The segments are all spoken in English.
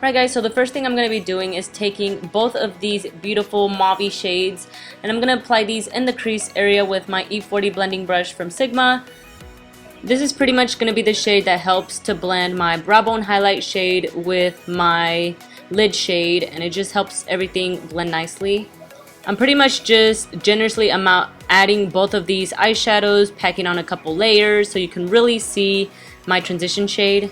Alright guys, so the first thing I'm going to be doing is taking both of these beautiful mauve shades and I'm going to apply these in the crease area with my E40 blending brush from Sigma. This is pretty much going to be the shade that helps to blend my brow bone highlight shade with my lid shade, and it just helps everything blend nicely. I'm pretty much just generously adding both of these eyeshadows, packing on a couple layers so you can really see my transition shade.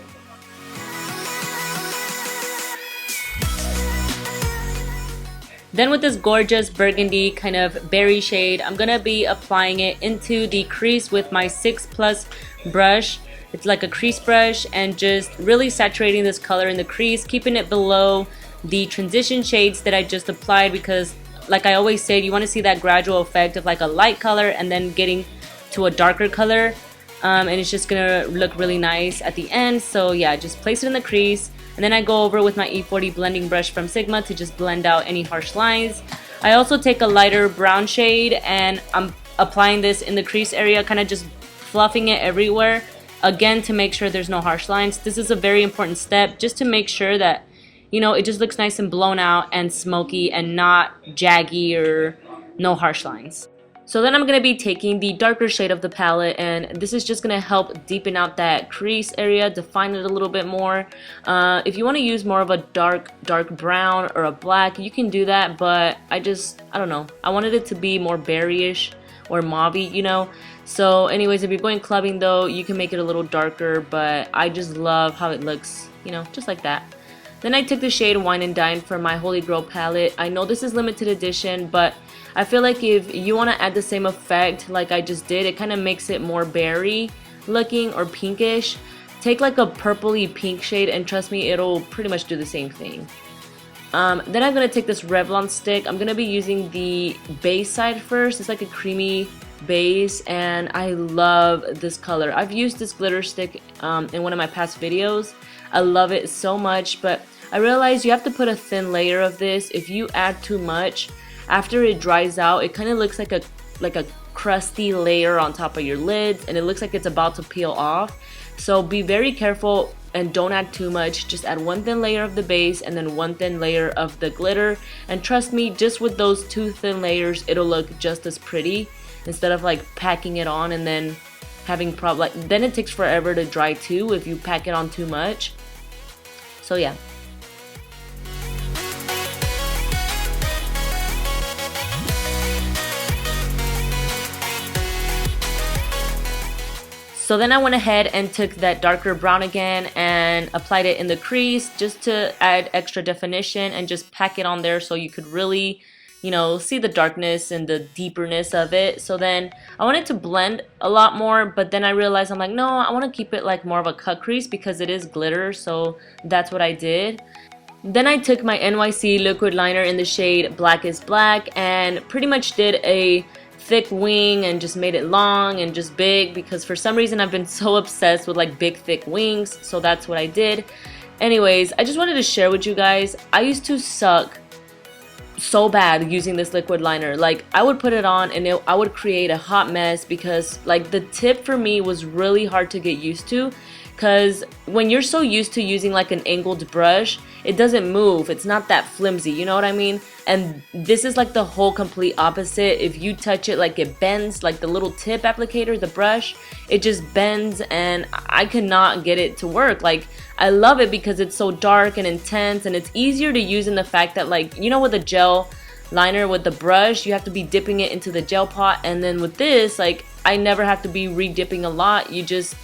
Then with this gorgeous burgundy kind of berry shade, I'm going to be applying it into the crease with my Sixplus brush. It's like a crease brush, and just really saturating this color in the crease, keeping it below the transition shades that I just applied, because like I always say, you want to see that gradual effect of like a light color and then getting to a darker color, and it's just going to look really nice at the end. So yeah, just place it in the crease. And then I go over with my E40 blending brush from Sigma to just blend out any harsh lines. I also take a lighter brown shade and I'm applying this in the crease area, kind of just fluffing it everywhere, again to make sure there's no harsh lines. This is a very important step, just to make sure that, you know, it just looks nice and blown out and smoky and not jaggy or no harsh lines. So then I'm going to be taking the darker shade of the palette, and this is just going to help deepen out that crease area, define it a little bit more. If you want to use more of a dark brown or a black, you can do that, but I don't know. I wanted it to be more berryish or mauve-y, you know. So anyways, if you're going clubbing though, you can make it a little darker, but I just love how it looks, you know, just like that. Then I took the shade Wine and Dine from my Holy Grail palette. I know this is limited edition, but I feel like if you want to add the same effect like I just did, it kind of makes it more berry looking or pinkish. Take like a purpley pink shade and trust me, it'll pretty much do the same thing. Then I'm going to take this Revlon stick. I'm going to be using the base side first. It's like a creamy base and I love this color. I've used this glitter stick in one of my past videos. I love it so much, but I realized you have to put a thin layer of this. If you add too much, after it dries out, it kind of looks like a crusty layer on top of your lids, and it looks like it's about to peel off. So be very careful and don't add too much. Just add one thin layer of the base and then one thin layer of the glitter, and trust me, just with those two thin layers, it'll look just as pretty instead of like packing it on and then having then it takes forever to dry too if you pack it on too much. So yeah. So then I went ahead and took that darker brown again and applied it in the crease just to add extra definition and just pack it on there so you could really, you know, see the darkness and the deeperness of it. So then I wanted to blend a lot more, but then I realized I'm like, no, I want to keep it like more of a cut crease because it is glitter, so that's what I did. Then I took my NYC Liquid liner in the shade Blackest Black and pretty much did a thick wing and just made it long and just big, because for some reason I've been so obsessed with like big thick wings, so that's what I did. Anyways, I just wanted to share with you guys, I used to suck so bad using this liquid liner. Like I would put it on and I would create a hot mess because like the tip for me was really hard to get used to, because when you're so used to using like an angled brush, it doesn't move, it's not that flimsy, you know what I mean? And this is like the whole complete opposite. If you touch it, like it bends, like the little tip applicator, the brush, it just bends, and I could not get it to work. Like I love it because it's so dark and intense, and it's easier to use in the fact that, like, you know, with a gel liner with the brush, you have to be dipping it into the gel pot, and then with this, like, I never have to be re-dipping a lot. You just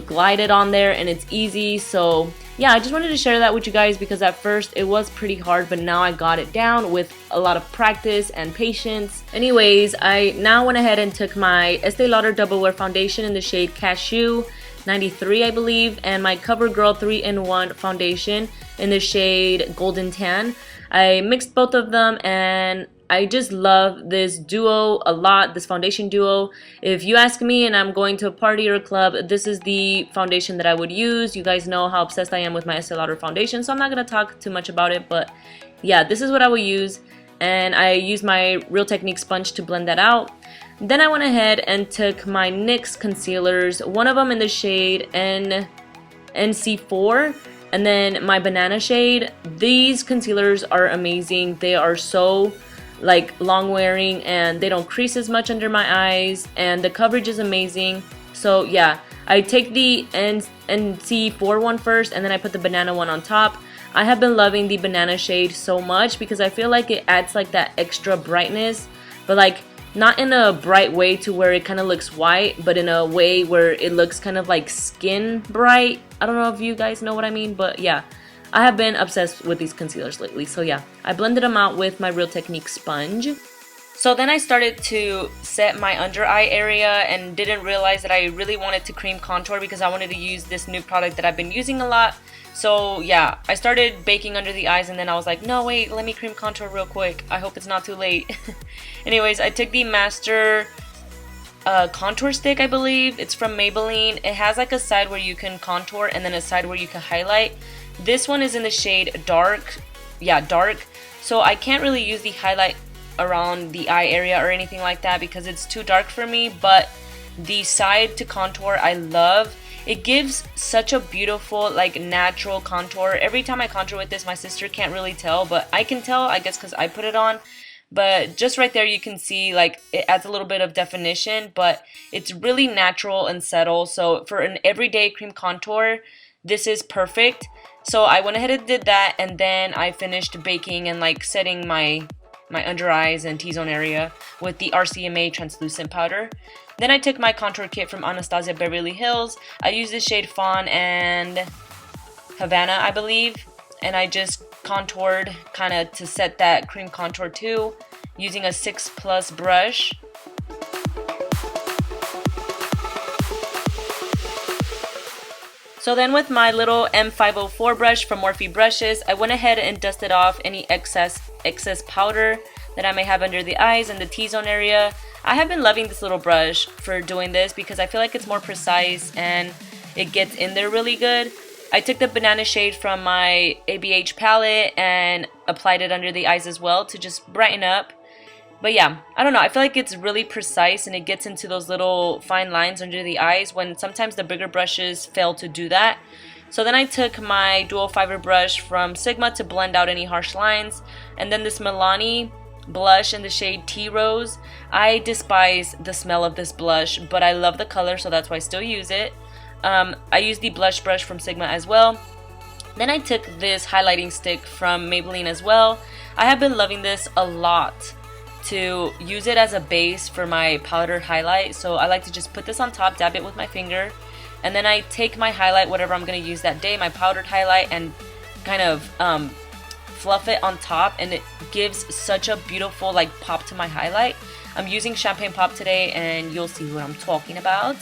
glide it on there and it's easy. So yeah, I just wanted to share that with you guys because at first it was pretty hard, but now I got it down with a lot of practice and patience. Anyways, I now went ahead and took my Estee Lauder Double Wear Foundation in the shade Cashew 93, I believe, and my CoverGirl 3-in-1 foundation in the shade Golden Tan. I mixed both of them and I just love this duo a lot, this foundation duo. If you ask me and I'm going to a party or a club, this is the foundation that I would use. You guys know how obsessed I am with my Estee Lauder foundation, so I'm not going to talk too much about it, but yeah, this is what I would use. And I used my Real Technique sponge to blend that out. Then I went ahead and took my NYX concealers, one of them in the shade NC4, And then my banana shade, these concealers are amazing. They are so like long wearing and they don't crease as much under my eyes, and the coverage is amazing. So yeah, I take the NC4 one first and then I put the banana one on top. I have been loving the banana shade so much because I feel like it adds like that extra brightness, but like not in a bright way to where it kind of looks white, but in a way where it looks kind of like skin bright. I don't know if you guys know what I mean, but yeah, I have been obsessed with these concealers lately. So yeah, I blended them out with my Real Technique sponge. So then I started to set my under eye area and didn't realize that I really wanted to cream contour because I wanted to use this new product that I've been using a lot. So yeah, I started baking under the eyes and then I was like, no wait, let me cream contour real quick. I hope it's not too late. Anyways, I took the Master contour stick, I believe. It's from Maybelline. It has like a side where you can contour and then a side where you can highlight. This one is in the shade dark. Yeah, dark. So I can't really use the highlight around the eye area or anything like that because it's too dark for me, but the side to contour I love. It gives such a beautiful like natural contour. Every time I contour with this, my sister can't really tell, but I can tell, I guess, because I put it on. But just right there you can see like it adds a little bit of definition, but it's really natural and subtle. So for an everyday cream contour, this is perfect. So I went ahead and did that, and then I finished baking and like setting my under eyes and T-zone area with the RCMA translucent powder. Then I took my contour kit from Anastasia Beverly Hills. I used the shade Fawn and Havana, I believe, and I just contoured kind of to set that cream contour too, using a Sixplus brush. So then with my little M504 brush from Morphe brushes, I went ahead and dusted off any excess powder that I may have under the eyes and the T-zone area. I have been loving this little brush for doing this because I feel like it's more precise and it gets in there really good. I took the banana shade from my ABH palette and applied it under the eyes as well to just brighten up. But yeah, I don't know, I feel like it's really precise and it gets into those little fine lines under the eyes when sometimes the bigger brushes fail to do that. So then I took my dual fiber brush from Sigma to blend out any harsh lines, and then this Milani blush in the shade Tea Rose. I despise the smell of this blush, but I love the color, so that's why I still use it. I used the blush brush from Sigma as well. Then I took this highlighting stick from Maybelline as well. I have been loving this a lot to use it as a base for my powder highlight, so I like to just put this on top, dab it with my finger, and then I take my highlight, whatever I'm going to use that day, my powdered highlight, and kind of fluff it on top, and it gives such a beautiful like pop to my highlight. I'm using Champagne Pop today and you'll see what I'm talking about.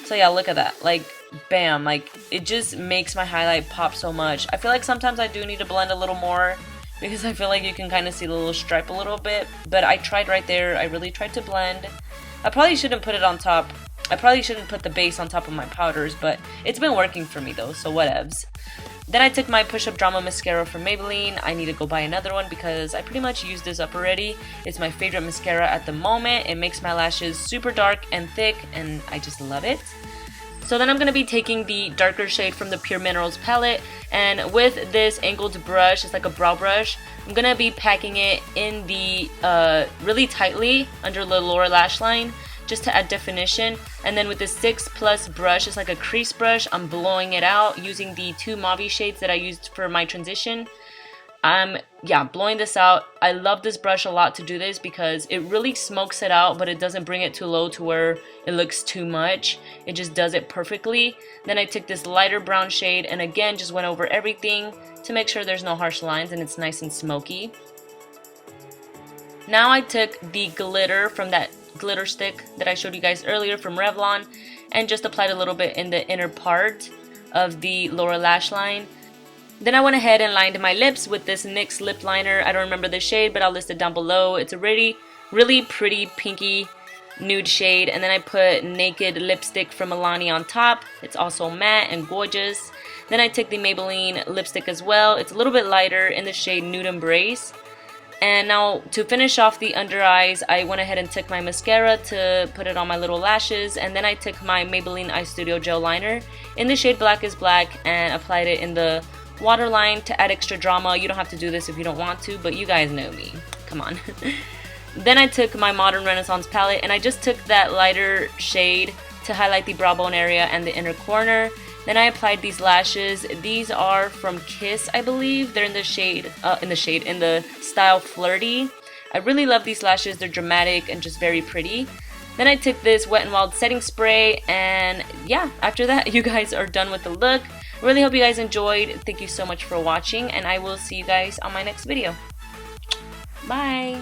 So yeah, look at that, like bam, like it just makes my highlight pop so much. I feel like sometimes I do need to blend a little more because I feel like you can kind of see the little stripe a little bit, but I tried right there. I really tried to blend. I probably shouldn't put it on top. I probably shouldn't put the base on top of my powders, but it's been working for me though, so whatevs. Then I took my Push Up Drama mascara from Maybelline. I need to go buy another one because I pretty much used this up already. It's my favorite mascara at the moment. It makes my lashes super dark and thick, and I just love it. So then I'm going to be taking the darker shade from the Pur Minerals Palette, and with this angled brush, it's like a brow brush, I'm going to be packing it in the really tightly under the lower lash line just to add definition. And then with the Sixplus brush, it's like a crease brush, I'm blowing it out using the two mauve shades that I used for my transition. Yeah, blowing this out. I love this brush a lot to do this because it really smokes it out, but it doesn't bring it too low to where it looks too much. It just does it perfectly. Then I took this lighter brown shade and again just went over everything to make sure there's no harsh lines and it's nice and smoky. Now I took the glitter from that glitter stick that I showed you guys earlier from Revlon and just applied a little bit in the inner part of the lower lash line. Then I went ahead and lined my lips with this NYX Lip Liner. I don't remember the shade, but I'll list it down below. It's a really pretty pinky nude shade. And then I put Naked lipstick from Milani on top. It's also matte and gorgeous. Then I took the Maybelline lipstick as well. It's a little bit lighter in the shade Nude Embrace. And now to finish off the under eyes, I went ahead and took my mascara to put it on my little lashes, and then I took my Maybelline Eye Studio Gel Liner in the shade Blackest Black and applied it in the waterline to add extra drama. You don't have to do this if you don't want to, but you guys know me. Come on. Then I took my Modern Renaissance palette and I just took that lighter shade to highlight the brow bone area and the inner corner. Then I applied these lashes. These are from Kiss, I believe. They're in the style Flirty. I really love these lashes. They're dramatic and just very pretty. Then I took this Wet n Wild setting spray, and yeah, after that you guys are done with the look. Really hope you guys enjoyed. Thank you so much for watching, and I will see you guys on my next video. Bye!